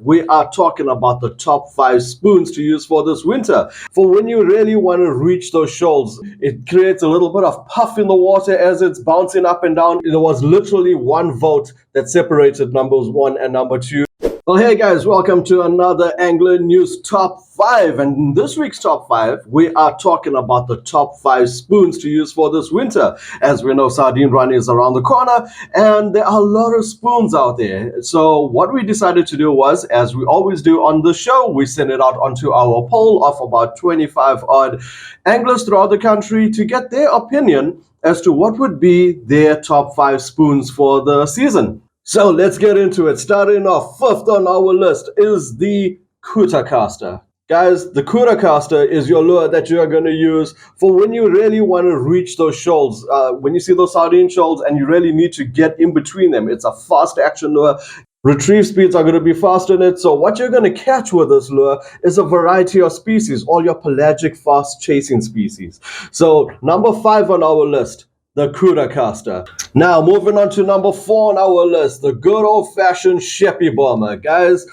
we are talking about the top 5 spoons to use for this winter. For when you really want to reach those shoals, it creates a little bit of puff in the water as it's bouncing up and down. There was literally one vote that separated numbers 1 and number 2. Well, hey guys, welcome to another Angler News Top 5. And in this week's Top 5, we are talking about the top 5 spoons to use for this winter. As we know, sardine run is around the corner, and there are a lot of spoons out there. So what we decided to do was, as we always do on the show, we sent it out onto our poll of about 25 odd anglers throughout the country to get their opinion as to what would be their top 5 spoons for the season. So let's get into it. Starting off, fifth on our list is the Kuda caster. Guys, the Kuda caster is your lure that you are going to use for when you really want to reach those shoals. When you see those sardine shoals and you really need to get in between them. It's a fast action lure. Retrieve speeds are going to be fast in it. So what you're going to catch with this lure is a variety of species, all your pelagic fast chasing species. So number 5 on our list, the Kuda caster. Now, moving on to number 4 on our list, the good old-fashioned Chevy bomber. Guys,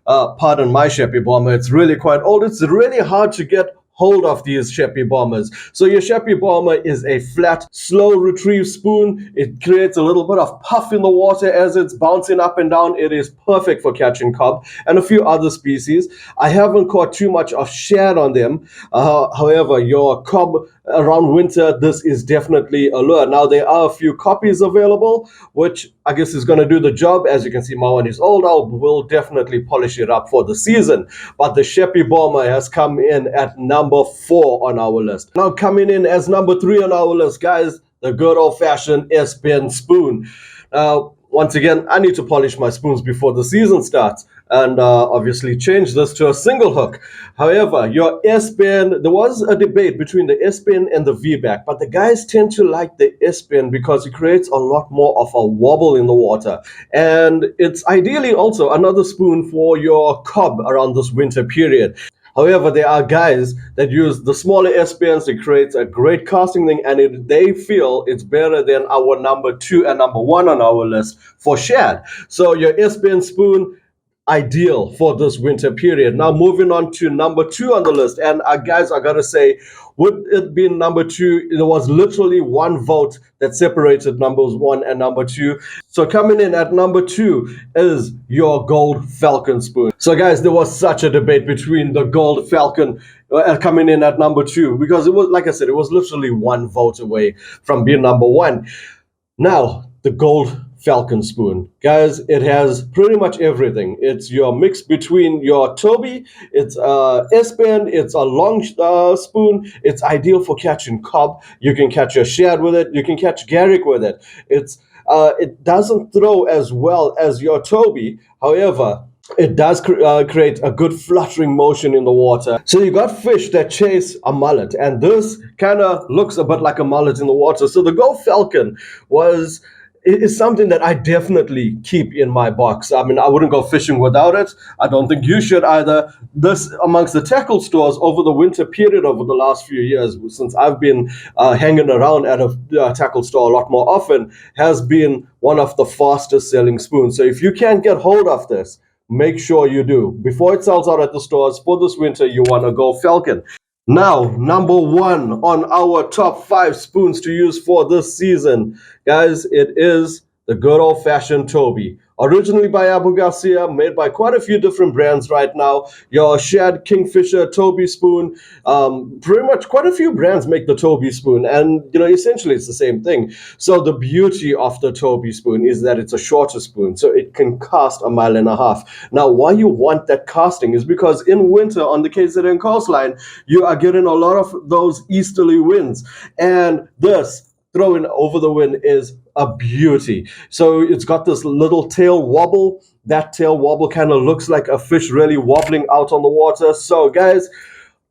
pardon my Chevy bomber, it's really quite old. It's really hard to get hold of these Chevy bombers. So your Chevy bomber is a flat, slow retrieve spoon. It creates a little bit of puff in the water as it's bouncing up and down. It is perfect for catching cob and a few other species. I haven't caught too much of shad on them. However, your cob around winter, this is definitely a lure. Now, there are a few copies available, which I guess is going to do the job. As you can see, my one is old. I will definitely polish it up for the season. But the Chevy bomber has come in at number 4 on our list. Now, coming in as number 3 on our list, guys, the good old-fashioned S-Pen spoon. Once again, I need to polish my spoons before the season starts and obviously change this to a single hook. However, your S-Pen, there was a debate between the S-Pen and the V-back, but the guys tend to like the S-Pen because it creates a lot more of a wobble in the water. And it's ideally also another spoon for your cob around this winter period. However, there are guys that use the smaller S-Pens. It creates a great casting thing, and they feel it's better than our number 2 and number 1 on our list for shad. So your S-Pen spoon, ideal for this winter period. Now, moving on to number 2 on the list, and guys, I gotta say, would it be number 2? There was literally one vote that separated numbers 1 and number 2. So coming in at number 2 is your gold Falcon spoon. So guys, there was such a debate between the gold Falcon coming in at number 2 because it was, like I said, it was literally one vote away from being number 1. Now, the gold Falcon spoon. Guys, it has pretty much everything. It's your mix between your Toby, it's S-Pen, it's a long spoon. It's ideal for catching cob. You can catch your shad with it. You can catch garrick with it. It doesn't throw as well as your Toby. However, it does create a good fluttering motion in the water. So you got fish that chase a mullet, and this kind of looks a bit like a mullet in the water. So the gold Falcon is something that I definitely keep in my box. I mean, I wouldn't go fishing without it. I don't think you should either. This, amongst the tackle stores over the winter period over the last few years, since I've been hanging around at a tackle store a lot more often, has been one of the fastest selling spoons. So if you can't get hold of this, make sure you do. Before it sells out at the stores for this winter, you want to go Falcon. Now, number 1 on our top 5 spoons to use for this season, guys, it is the good old-fashioned Toby. Originally by Abu Garcia, made by quite a few different brands right now. Your shad Kingfisher Toby spoon, pretty much quite a few brands make the Toby spoon, and essentially it's the same thing. So the beauty of the Toby spoon is that it's a shorter spoon, so it can cast 1.5 miles. Now, why you want that casting is because in winter on the KZN coastline, you are getting a lot of those easterly winds, and this throwing over the wind is a beauty. So it's got this little tail wobble. That tail wobble kind of looks like a fish really wobbling out on the water. So guys,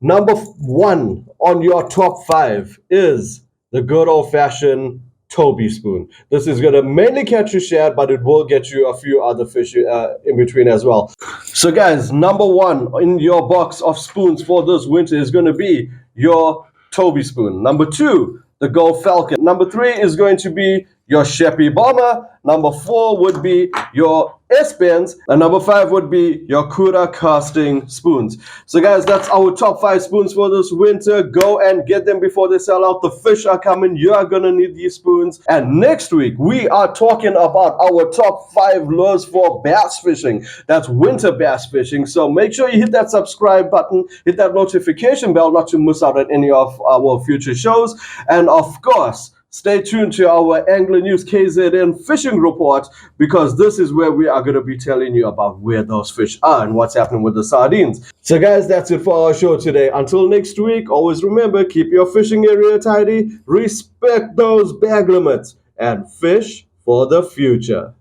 number 1 on your top 5 is the good old-fashioned Toby spoon. This is going to mainly catch you shad, but it will get you a few other fish in between as well. So guys, number 1 in your box of spoons for this winter is going to be your Toby spoon. Number 2, the gold Falcon. Number 3 is going to be your Chevy Bomber. Number 4 would be your S-Bends. And number 5 would be your Kuda casting spoons. So guys, that's our top 5 spoons for this winter. Go and get them before they sell out. The fish are coming. You are going to need these spoons. And next week, we are talking about our top 5 lures for bass fishing. That's winter bass fishing. So make sure you hit that subscribe button, hit that notification bell not to miss out on any of our future shows. And of course, stay tuned to our Angler News KZN fishing report, because this is where we are going to be telling you about where those fish are and what's happening with the sardines. So guys, that's it for our show today. Until next week, always remember, keep your fishing area tidy, respect those bag limits, and fish for the future.